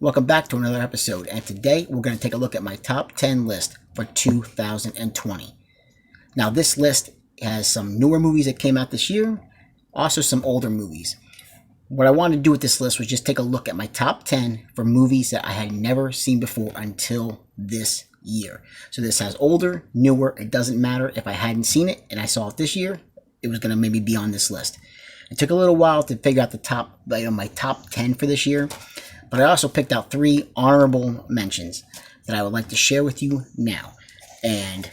Welcome back to another episode, and today we're going to take a look at my top 10 list for 2020. Now, this list has some newer movies that came out this year, also some older movies. What I wanted to do with this list was just take a look at my top 10 for movies that I had never seen before until this year. So this has older, newer, it doesn't matter. If I hadn't seen it and I saw it this year, it was going to maybe be on this list. It took a little while to figure out my top 10 for this year, but I also picked out 3 honorable mentions that I would like to share with you now. And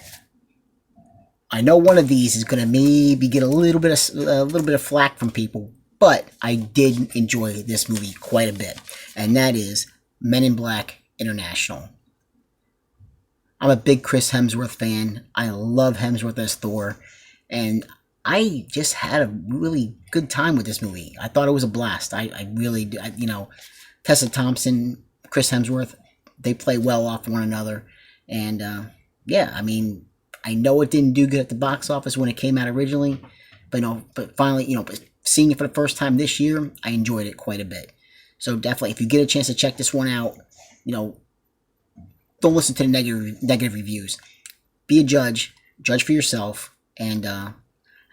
I know one of these is going to maybe get a little bit of flack from people, but I did enjoy this movie quite a bit, and that is Men in Black International. I'm a big Chris Hemsworth fan. I love Hemsworth as Thor, and I just had a really good time with this movie. I thought it was a blast. I really, Tessa Thompson, Chris Hemsworth, they play well off one another. And, I know it didn't do good at the box office when it came out originally. But finally, seeing it for the first time this year, I enjoyed it quite a bit. So definitely, if you get a chance to check this one out, don't listen to the negative reviews. Be a judge. Judge for yourself. And,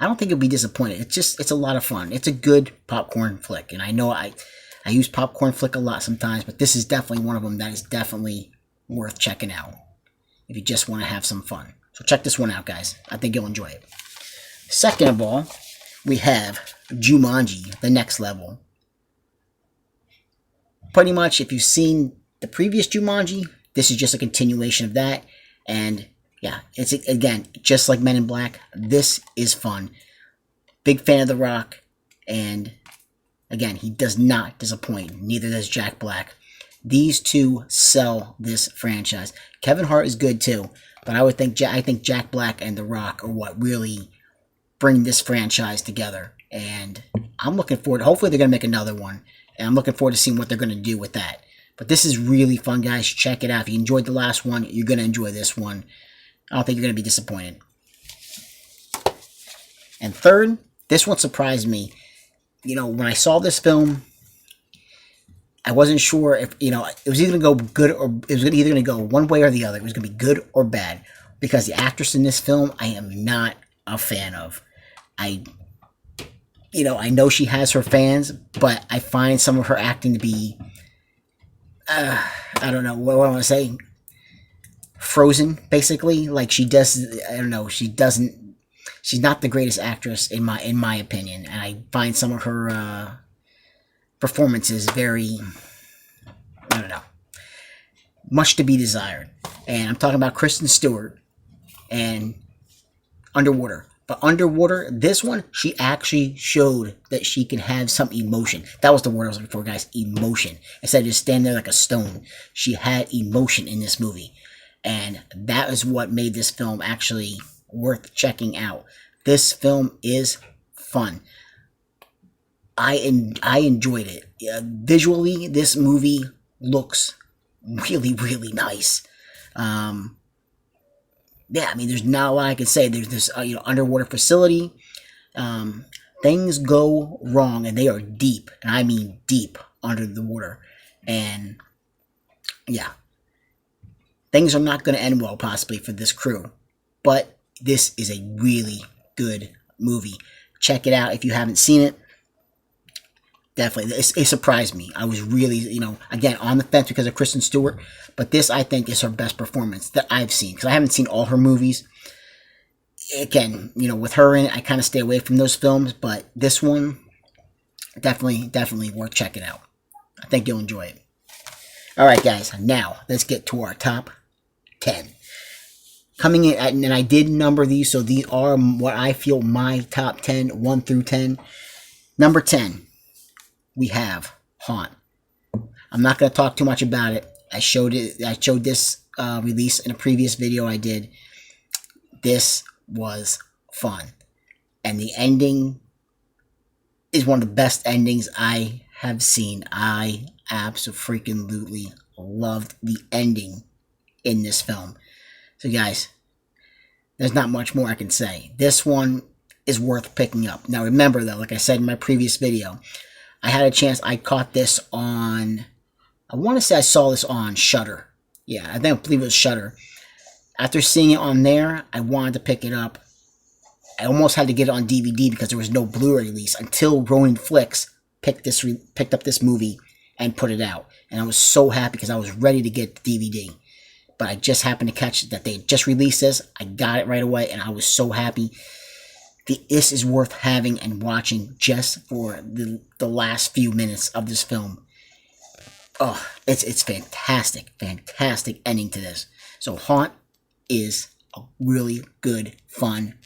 I don't think you'll be disappointed. It's a lot of fun. It's a good popcorn flick. And I know I use popcorn flick a lot sometimes, but this is definitely one of them that is definitely worth checking out if you just want to have some fun. So check this one out, guys. I think you'll enjoy it. Second of all, we have Jumanji, The Next Level. Pretty much, if you've seen the previous Jumanji, this is just a continuation of that. And yeah, it's, again, just like Men in Black, this is fun. Big fan of The Rock, and again, he does not disappoint. Neither does Jack Black. These two sell this franchise. Kevin Hart is good too, but I think Jack Black and The Rock are what really bring this franchise together. And I'm looking forward. Hopefully, they're gonna make another one, and I'm looking forward to seeing what they're gonna do with that. But this is really fun, guys. Check it out. If you enjoyed the last one, you're gonna enjoy this one. I don't think you're going to be disappointed. And third, this one surprised me. When I saw this film, I wasn't sure if, it was either going to go good or it was either going to go one way or the other. It was going to be good or bad. Because the actress in this film, I am not a fan of. I know she has her fans, but I find some of her acting to be, I don't know, what do I want to say? Frozen, basically. Like, she's not the greatest actress in my opinion, and I find some of her performances very, I don't know, much to be desired. And I'm talking about Kristen Stewart and Underwater. But Underwater, this one, she actually showed that she can have some emotion. That was the word I was looking for, guys. Emotion. Instead of just standing there like a stone, she had emotion in this movie. And that is what made this film actually worth checking out. This film is fun. I enjoyed it. Visually, this movie looks really, really nice. There's not a lot I can say. There's this underwater facility. Things go wrong, and they are deep, and I mean deep under the water. And yeah. Things are not going to end well, possibly, for this crew. But this is a really good movie. Check it out if you haven't seen it. Definitely. It surprised me. I was really, again, on the fence because of Kristen Stewart. But this, I think, is her best performance that I've seen. Because I haven't seen all her movies. Again, with her in it, I kind of stay away from those films. But this one, definitely worth checking out. I think you'll enjoy it. Alright, guys. Now, let's get to our top 10. Coming in, and I did number these, so these are what I feel my top 10, 1 through 10. Number 10, we have Haunt. I'm not going to talk too much about it. I showed this release in a previous video I did. This was fun. And the ending is one of the best endings I have seen. I absolutely loved the ending in this film. So guys, there's not much more I can say. This one is worth picking up. Now remember though, like I said in my previous video, I had a chance, I caught this on I want to say I saw this on Shudder. Yeah, I believe it was Shudder. After seeing it on there, I wanted to pick it up. I almost had to get it on DVD because there was no Blu-ray release until Ronin Flicks picked up this movie and put it out. And I was so happy because I was ready to get the DVD. But I just happened to catch that they just released this. I got it right away, and I was so happy. This is worth having and watching just for the last few minutes of this film. Oh, it's fantastic. Fantastic ending to this. So Haunt is a really good, fun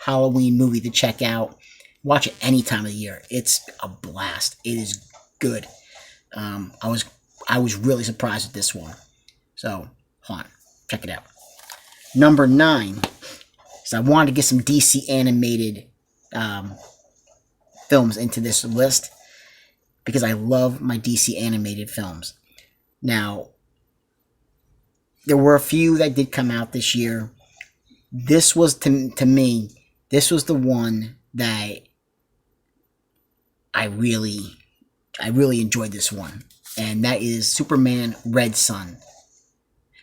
Halloween movie to check out. Watch it any time of the year. It's a blast. It is good. I was really surprised with this one. So Haunt, check it out. Number 9. So I wanted to get some DC animated films into this list because I love my DC animated films. Now, there were a few that did come out this year. This was, to me, this was the one that I really enjoyed this one. And that is Superman Red Son.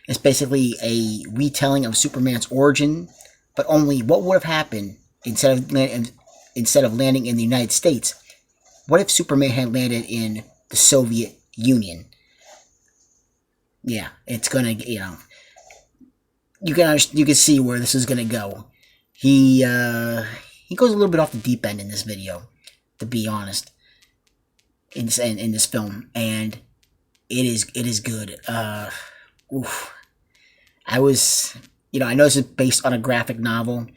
It's basically a retelling of Superman's origin, but only what would have happened instead of landing in the United States. What if Superman had landed in the Soviet Union? Yeah, it's gonna, you can see where this is gonna go. He goes a little bit off the deep end in this video, to be honest. In this film, and it is good. Oof. I know this is based on a graphic novel.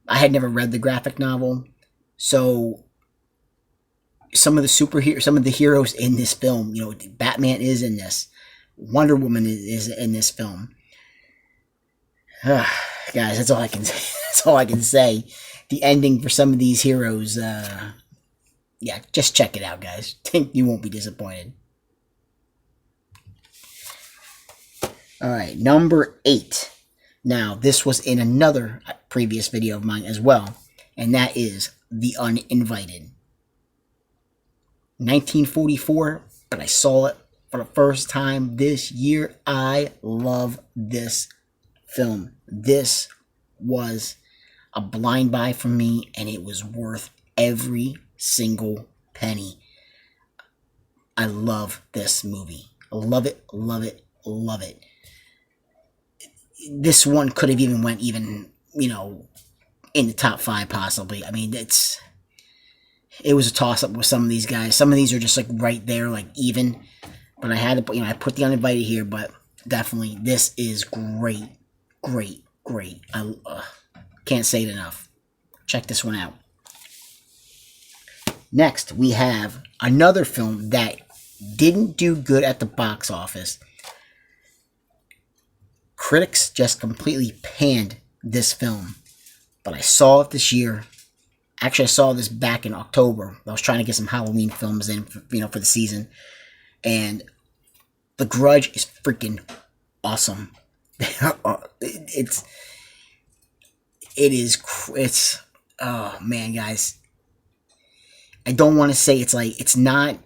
I had never read the graphic novel, so some of the heroes in this film, Batman is in this, Wonder Woman is in this film. Guys, that's all I can say. That's all I can say. The ending for some of these heroes, yeah, just check it out, guys. You won't be disappointed. Alright, number 8. Now, this was in another previous video of mine as well, and that is The Uninvited. 1944, but I saw it for the first time this year. I love this film. This was a blind buy for me, and it was worth every single penny. I love this movie. Love it, love it, love it. This one could have even went in the top 5 possibly. I mean, it was a toss up with some of these guys. Some of these are just like right there, like even. But I had to, I put The Uninvited here, but definitely this is great, great, great. I can't say it enough. Check this one out. Next, we have another film that didn't do good at the box office. Critics just completely panned this film, but I saw it this year. Actually, I saw this back in October. I was trying to get some Halloween films in, for the season, and The Grudge is freaking awesome. It's oh man, guys. I don't want to say it's not.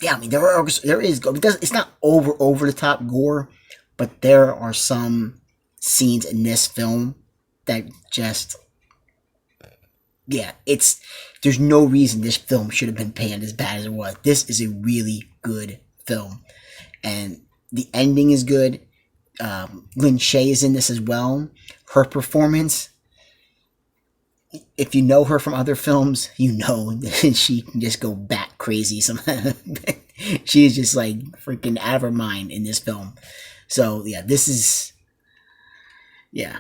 Yeah, I mean there is it's not over the top gore, but there are some scenes in this film that just, yeah, there's no reason this film should have been panned as bad as it was. This is a really good film, and the ending is good. Lin Shaye is in this as well. Her performance, if you know her from other films, you know that she can just go bat crazy. She is just like freaking out of her mind in this film. So yeah, this is, yeah,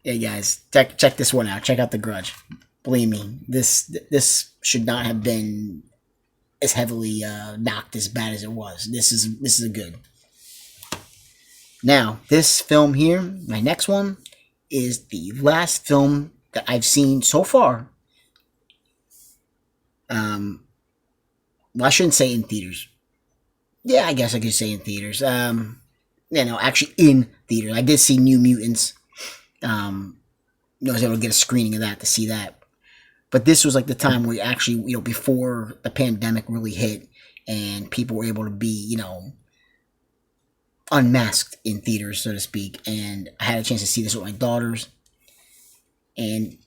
guys, check this one out. Check out The Grudge. Believe me, this should not have been as heavily knocked as bad as it was. This is a good. Now, this film here, my next one, is the last film that I've seen so far. Well, I shouldn't say in theaters. Yeah, I guess I could say in theaters. Actually in theaters. I did see New Mutants. I was able to get a screening of that to see that. But this was like the time where actually, before the pandemic really hit, and people were able to be, you know, unmasked in theaters, so to speak. And I had a chance to see this with my daughters, and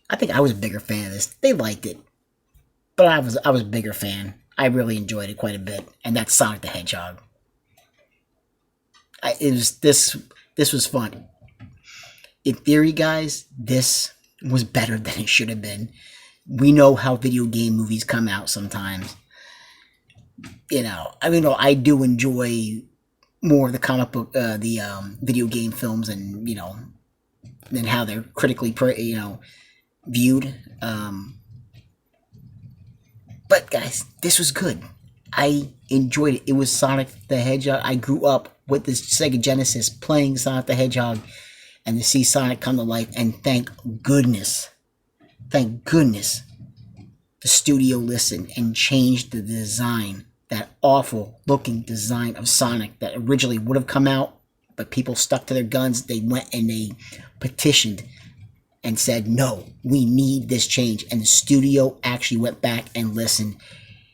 I think I was a bigger fan of this. They liked it, but I was a bigger fan. I really enjoyed it quite a bit, and that's Sonic the Hedgehog. This was fun. In theory, guys, this was better than it should have been. We know how video game movies come out sometimes. You know, I mean, I do enjoy more of the comic book, video game films, and, you know, than how they're critically, you know, viewed. But guys, this was good. I enjoyed it. It was Sonic the Hedgehog. I grew up with this Sega Genesis playing Sonic the Hedgehog, and to see Sonic come to life, and thank goodness, the studio listened and changed the design, that awful looking design of Sonic that originally would have come out, but people stuck to their guns. They went and they petitioned and said, no, we need this change. And the studio actually went back and listened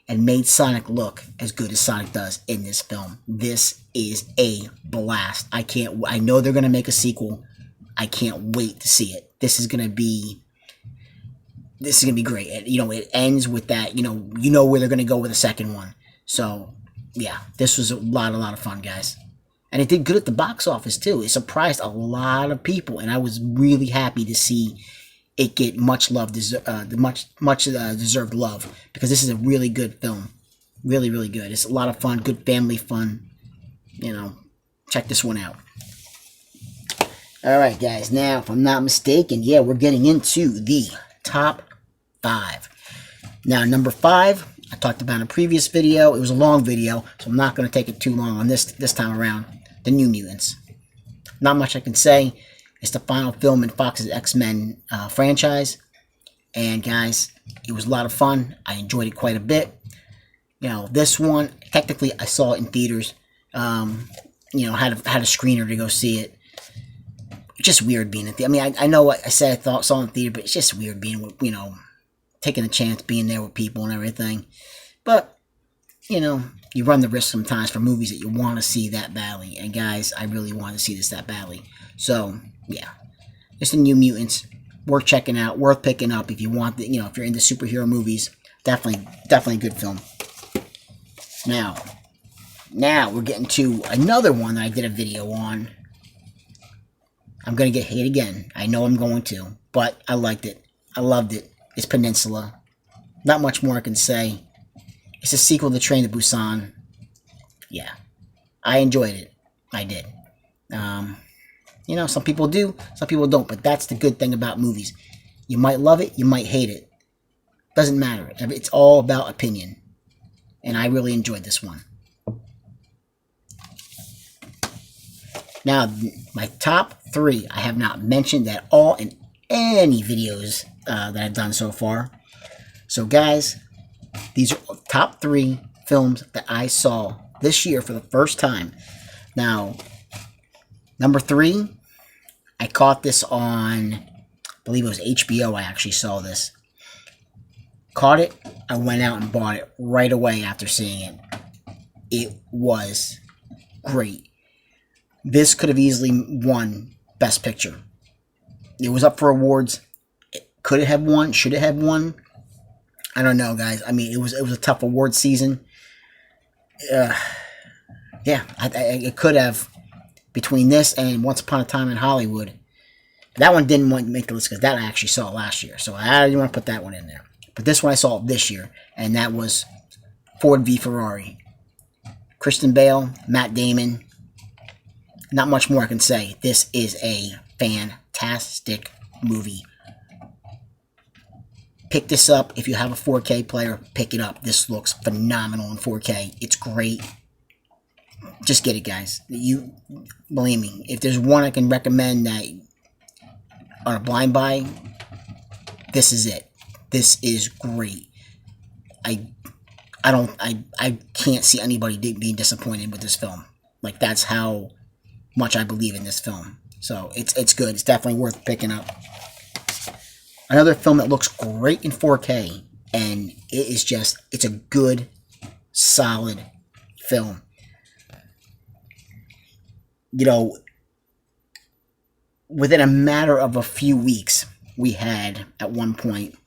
and made Sonic look as good as Sonic does in this film. This is a blast. I know they're going to make a sequel. I can't wait to see it. This is going to be great. You know, it ends with that, you know where they're going to go with the second one. So, yeah, this was a lot of fun, guys. And it did good at the box office, too. It surprised a lot of people, and I was really happy to see it get much deserved love, because this is a really good film. Really, really good. It's a lot of fun, good family fun. You know, check this one out. Alright, guys, now, if I'm not mistaken, yeah, we're getting into the top 5. Now, number 5, I talked about in a previous video. It was a long video, so I'm not going to take it too long on this time around. The New Mutants. Not much I can say. It's the final film in Fox's X-Men franchise. And, guys, it was a lot of fun. I enjoyed it quite a bit. You know, this one, technically, I saw it in theaters. You know, had a screener to go see it. It's just weird being in theater. I mean, I know what I said, I saw it in theater, but it's just weird being, you know, taking a chance, being there with people and everything. But, you know, you run the risk sometimes for movies that you want to see that badly. And, guys, I really want to see this that badly. So, yeah. It's the New Mutants. Worth checking out. Worth picking up if you want, you know, if you're into superhero movies. Definitely a good film. Now we're getting to another one that I did a video on. I'm going to get hate again. I know I'm going to. But I liked it. I loved it. It's Peninsula. Not much more I can say. It's a sequel to Train to Busan. Yeah. I enjoyed it. I did. You know, some people do. Some people don't. But that's the good thing about movies. You might love it. You might hate it. Doesn't matter. It's all about opinion. And I really enjoyed this one. Now, my top 3, I have not mentioned at all in any videos that I've done so far. So, guys, these are top 3 films that I saw this year for the first time. Now, number 3, I caught this on, I believe it was HBO. I actually saw this. Caught it. I went out and bought it right away after seeing it. It was great. This could have easily won Best Picture. It was up for awards. Could it have won? Should it have won? I don't know, guys. I mean, it was a tough award season. Yeah, it could have. Between this and Once Upon a Time in Hollywood. That one didn't want to make the list because that I actually saw last year. So I didn't want to put that one in there. But this one I saw this year. And that was Ford v Ferrari. Kristen Bale, Matt Damon. Not much more I can say. This is a fantastic movie. Pick this up. If you have a 4K player, pick it up. This looks phenomenal in 4K. It's great. Just get it, guys. You believe me. If there's one I can recommend that on a blind buy, this is it. This is great. I can't see anybody being disappointed with this film. Like, that's how much I believe in this film. So it's good. It's definitely worth picking up. Another film that looks great in 4K, and it's a good solid film. You know, within a matter of a few weeks, we had at one point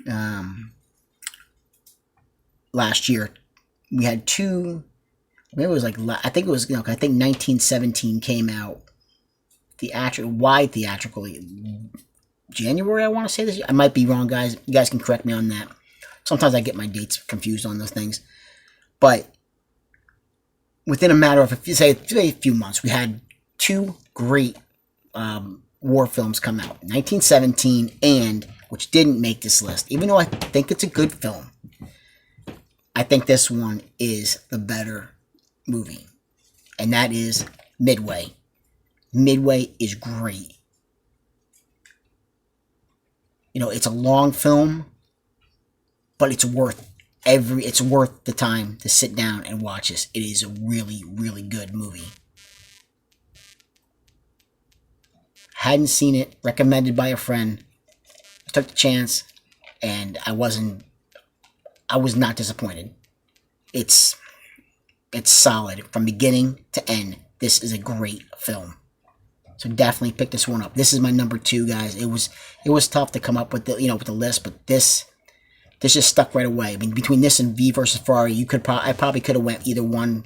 um, last year, we had two. Maybe it was like I think it was I think 1917 came out wide theatrically January. I want to say this. I might be wrong, guys. You guys can correct me on that. Sometimes I get my dates confused on those things, but within a matter of say a few months, we had two great war films come out. 1917 and which didn't make this list, even though I think it's a good film. I think this one is the better movie, and that is Midway. Midway is great. You know, it's a long film, but it's worth the time to sit down and watch this. It is a really, really good movie. Hadn't seen it, recommended by a friend. I took the chance, and I was not disappointed. It's solid from beginning to end. This is a great film. So definitely pick this one up. This is my number 2, guys. It was tough to come up with the list, but this just stuck right away. I mean, between this and V versus Ferrari, I probably could have went either one,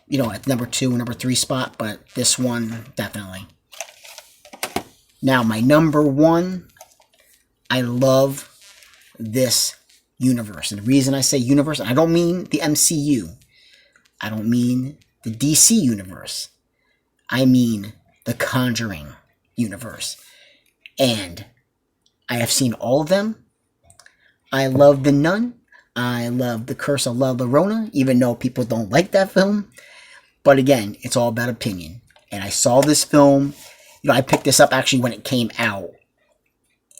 at number 2 or number 3 spot, but this one definitely. Now my number 1, I love this universe, and the reason I say universe, I don't mean the MCU. I don't mean the DC universe. I mean the Conjuring universe. And I have seen all of them. I love The Nun. I love The Curse of La Llorona, even though people don't like that film. But again, it's all about opinion. And I saw this film, I picked this up actually when it came out.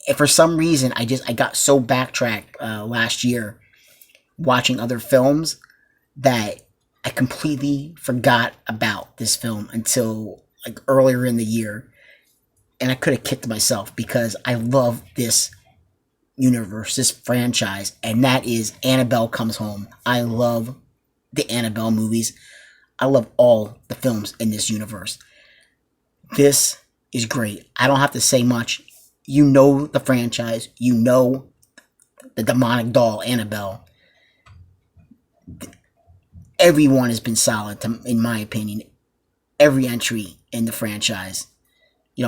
And for some reason, I got so backtracked last year watching other films that I completely forgot about this film until earlier in the year, and I could have kicked myself because I love this universe, this franchise, and that is Annabelle Comes Home. I love the Annabelle movies. I love all the films in this universe. This is great. I don't have to say much. You know the franchise. You know the demonic doll, Annabelle. Everyone has been solid, in my opinion. Every entry in the franchise.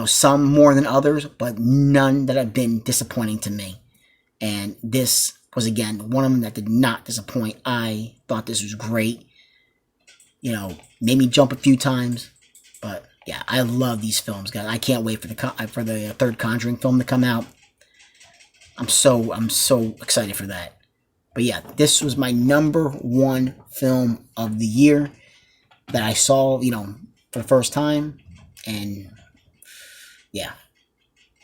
Some more than others, but none that have been disappointing to me. And this was, again, one of them that did not disappoint. I thought this was great. Made me jump a few times. But, yeah, I love these films, guys. I can't wait for the third Conjuring film to come out. I'm so excited for that. But, yeah, this was my number 1 film of the year that I saw, for the first time. And yeah,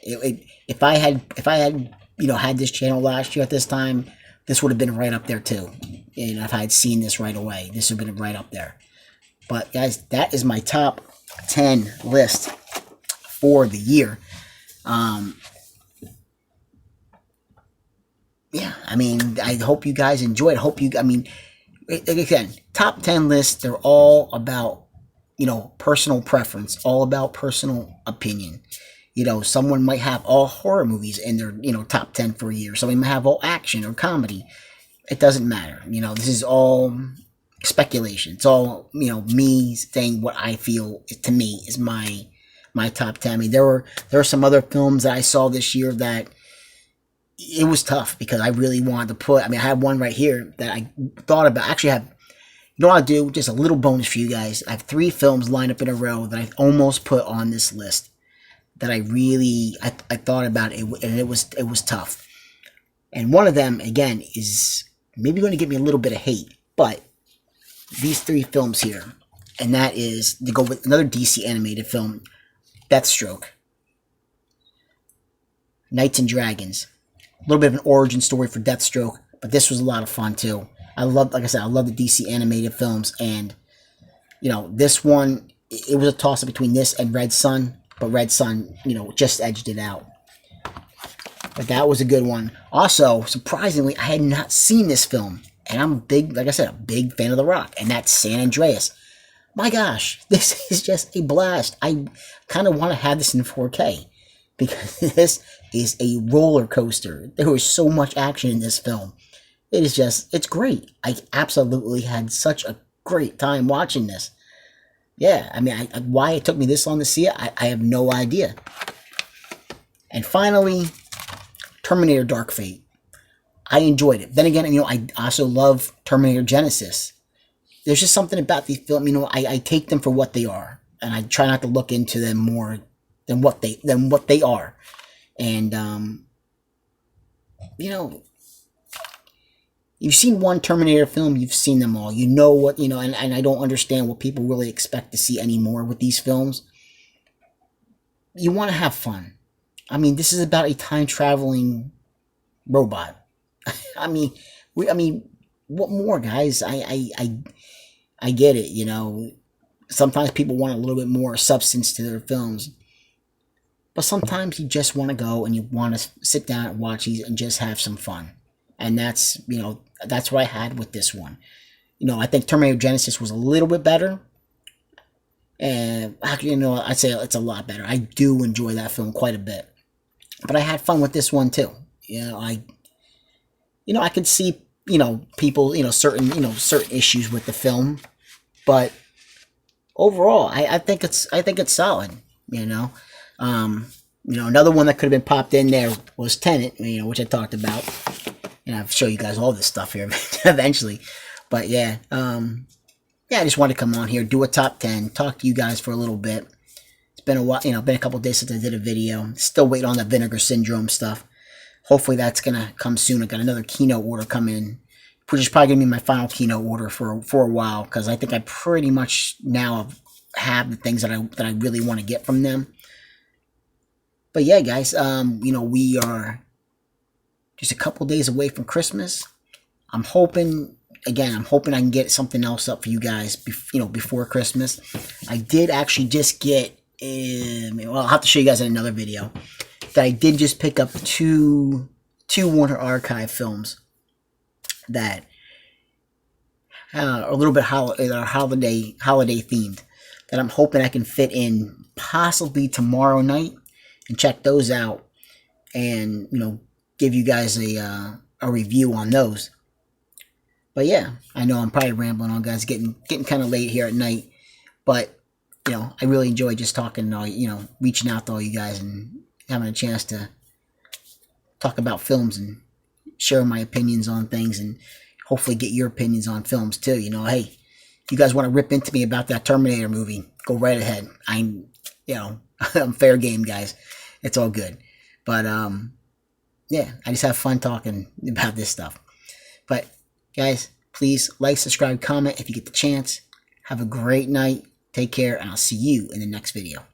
if I had had this channel last year at this time, this would have been right up there too. And if I had seen this right away, this would have been right up there. But guys, that is my top 10 list for the year. Yeah, I mean, I hope you guys enjoyed. Again, top 10 lists, they're all about personal preference, all about personal opinion. Someone might have all horror movies in their, top 10 for a year. Somebody might have all action or comedy. It doesn't matter. This is all speculation. It's all, me saying what I feel to me is my top 10. I mean, there were some other films that I saw this year that it was tough because I really wanted to put, I have one right here that I thought about. Actually, I have, what I'll do? Just a little bonus for you guys. I have 3 films lined up in a row that I almost put on this list that I thought about it, and it was tough. And one of them, again, is maybe going to give me a little bit of hate, but these 3 films here, and that is to go with another DC animated film, Deathstroke, Knights and Dragons. A little bit of an origin story for Deathstroke, but this was a lot of fun too. Like I said, I love the DC animated films, and this one, it was a toss-up between this and Red Sun, but Red Sun, just edged it out. But that was a good one. Also, surprisingly, I had not seen this film, And I'm a big, like I said, a big fan of The Rock, and that's San Andreas. My gosh, this is just a blast. I kind of want to have this in 4K because this is a roller coaster. There was so much action in this film. It is just, it's great. I absolutely had such a great time watching this. Yeah, I mean, why it took me this long to see it, I have no idea. And finally, Terminator Dark Fate. I enjoyed it. Then again, I also love Terminator Genisys. There's just something about these films, I take them for what they are, and I try not to look into them more than what they are. And you've seen one Terminator film, you've seen them all. You know what, and I don't understand what people really expect to see anymore with these films. You want to have fun. I mean, this is about a time-traveling robot. I mean, what more, guys? I get it, Sometimes people want a little bit more substance to their films. But sometimes you just want to go and you want to sit down and watch these and just have some fun. And that's what I had with this one. I think Terminator Genisys was a little bit better. And actually, I'd say it's a lot better. I do enjoy that film quite a bit. But I had fun with this one too. I could see, people, certain issues with the film, but overall, I think it's solid. Another one that could have been popped in there was Tenet, which I talked about, and I'll show you guys all this stuff here eventually. But yeah, I just wanted to come on here, do a top 10, talk to you guys for a little bit. It's been a while, been a couple days since I did a video. Still waiting on the Vinegar Syndrome stuff. Hopefully that's gonna come soon. I got another Kino order coming, which is probably gonna be my final Kino order for a while, because I think I pretty much now have the things that I really want to get from them. But yeah, guys, we are just a couple days away from Christmas. I'm hoping I can get something else up for you guys, before Christmas. I did actually just get, I'll have to show you guys in another video, that I did just pick up two Warner Archive films that are a little bit holiday themed, that I'm hoping I can fit in possibly tomorrow night and check those out, and give you guys a review on those. But yeah, I know I'm probably rambling on, guys, getting kind of late here at night, but I really enjoy just talking, reaching out to all you guys and having a chance to talk about films and share my opinions on things, and hopefully get your opinions on films too. Hey, if you guys want to rip into me about that Terminator movie, go right ahead. I'm fair game, guys. It's all good. But yeah, I just have fun talking about this stuff. But guys, please like, subscribe, comment if you get the chance. Have a great night. Take care, and I'll see you in the next video.